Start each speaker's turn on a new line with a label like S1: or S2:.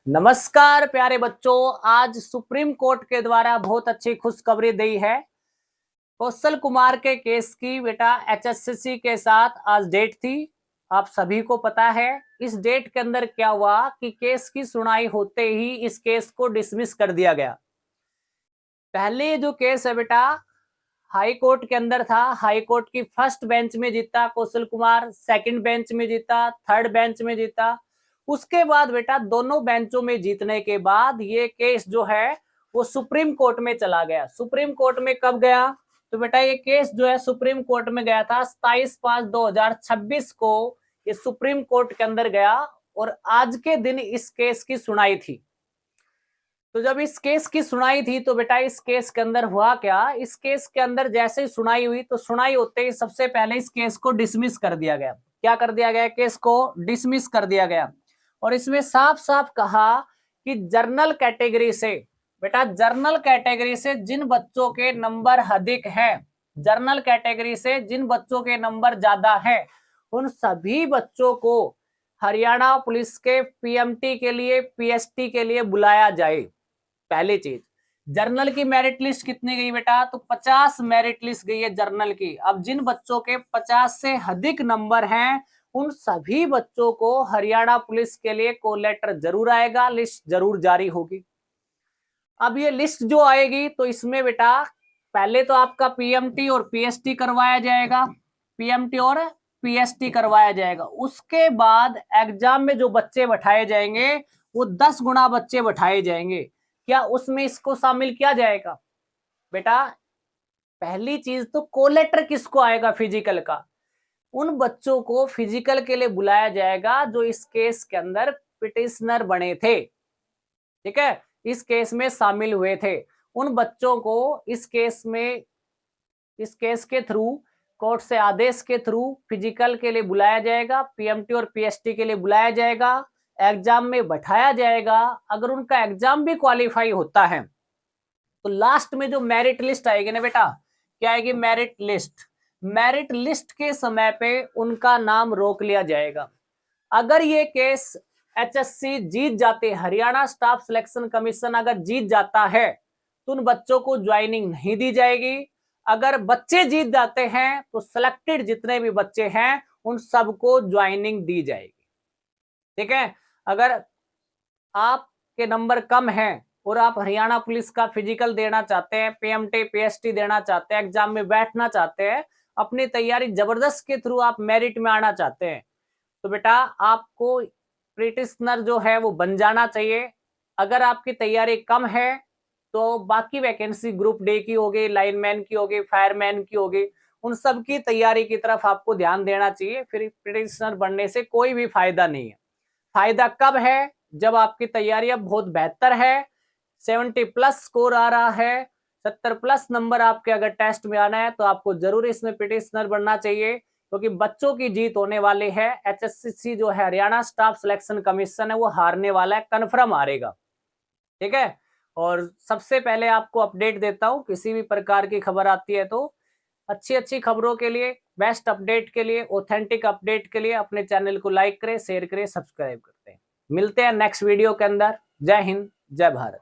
S1: नमस्कार प्यारे बच्चों, आज सुप्रीम कोर्ट के द्वारा बहुत अच्छी खुशखबरी दी है। कौशल कुमार के केस की बेटा एचएससीसी के साथ आज डेट थी। आप सभी को पता है इस डेट के अंदर क्या हुआ कि केस की सुनवाई होते ही इस केस को डिसमिस कर दिया गया। पहले जो केस है बेटा हाई कोर्ट के अंदर था। हाई कोर्ट की फर्स्ट बेंच में जीता कौशल कुमार, सेकंड बेंच में जीता, थर्ड बेंच में जीता। उसके बाद बेटा दोनों बेंचों में जीतने के बाद ये केस जो है वो सुप्रीम कोर्ट में चला गया। सुप्रीम कोर्ट में कब गया? तो बेटा ये केस जो है सुप्रीम कोर्ट में गया था 27/5/2026 को। ये सुप्रीम कोर्ट के अंदर गया और आज के दिन इस केस की सुनवाई थी। तो जब इस केस की सुनाई थी तो बेटा इस केस के अंदर हुआ क्या? इस केस के अंदर जैसे ही सुनाई हुई तो सुनाई होते ही सबसे पहले इस केस को डिसमिस कर दिया गया। क्या कर दिया गया? केस को डिसमिस कर दिया गया। और इसमें साफ साफ कहा कि जर्नल कैटेगरी से, बेटा जर्नल कैटेगरी से जिन बच्चों के नंबर अधिक हैं, जर्नल कैटेगरी से जिन बच्चों के नंबर ज्यादा हैं, उन सभी बच्चों को हरियाणा पुलिस के पीएमटी के लिए, पीएसटी के लिए बुलाया जाए। पहली चीज, जर्नल की मेरिट लिस्ट कितनी गई बेटा? तो 50 मेरिट लिस्ट गई है जर्नल की। अब जिन बच्चों के 50 से अधिक नंबर हैं उन सभी बच्चों को हरियाणा पुलिस के लिए कॉल लेटर जरूर आएगा, लिस्ट जरूर जारी होगी। अब ये लिस्ट जो आएगी तो इसमें बेटा पहले तो आपका पीएमटी और पीएसटी करवाया जाएगा, पीएमटी और पीएसटी करवाया जाएगा। उसके बाद एग्जाम में जो बच्चे बैठाए जाएंगे वो 10 गुना बच्चे बैठाए जाएंगे। क्या उसमें इसको शामिल किया जाएगा? बेटा पहली चीज तो कोलेटर किसको आएगा फिजिकल का? उन बच्चों को फिजिकल के लिए बुलाया जाएगा जो इस केस के अंदर पिटिशनर बने थे, ठीक है, इस केस में शामिल हुए थे। उन बच्चों को इस केस में, इस केस के थ्रू, कोर्ट से आदेश के थ्रू फिजिकल के लिए बुलाया जाएगा, पीएमटी और पीएसटी के लिए बुलाया जाएगा, एग्जाम में बैठाया जाएगा। अगर उनका एग्जाम भी क्वालिफाई होता है तो लास्ट में जो मेरिट लिस्ट आएगी ना बेटा, क्या आएगी? Merit list. मेरिट लिस्ट के समय पे उनका नाम रोक लिया जाएगा। अगर ये केस एचएससी जीत जाते, हरियाणा स्टाफ सिलेक्शन कमीशन अगर जीत जाता है तो उन बच्चों को ज्वाइनिंग नहीं दी जाएगी। अगर बच्चे जीत जाते हैं तो सिलेक्टेड जितने भी बच्चे हैं उन सबको ज्वाइनिंग दी जाएगी, ठीक है। अगर आपके नंबर कम हैं और आप हरियाणा पुलिस का फिजिकल देना चाहते हैं, पीएमटी पीएसटी देना चाहते हैं, एग्जाम में बैठना चाहते हैं, अपनी तैयारी जबरदस्त के थ्रू आप मेरिट में आना चाहते हैं, तो बेटा आपको प्रिटिशनर जो है वो बन जाना चाहिए। अगर आपकी तैयारी कम है तो बाकी वैकेंसी ग्रुप डी की होगी, लाइनमैन की होगी, फायरमैन की होगी, उन सब की तैयारी की तरफ आपको ध्यान देना चाहिए। फिर प्रिटिशनर बनने से कोई भी फायदा नहीं है। फायदा कब है? जब आपकी तैयारी अब बहुत बेहतर है, 70+ स्कोर आ रहा है, 70+ नंबर आपके अगर टेस्ट में आना है तो आपको जरूर इसमें पिटिशनर बनना चाहिए, क्योंकि बच्चों की जीत होने वाली है। एचएससीसी जो है हरियाणा स्टाफ सिलेक्शन कमीशन है वो हारने वाला है, कन्फर्म हारेगा, ठीक है। और सबसे पहले आपको अपडेट देता हूं, किसी भी प्रकार की खबर आती है तो अच्छी अच्छी खबरों के लिए, बेस्ट अपडेट के लिए, ऑथेंटिक अपडेट के लिए अपने चैनल को लाइक करें, शेयर करें, सब्सक्राइब करते हैं। मिलते हैं नेक्स्ट वीडियो के अंदर। जय हिंद, जय भारत।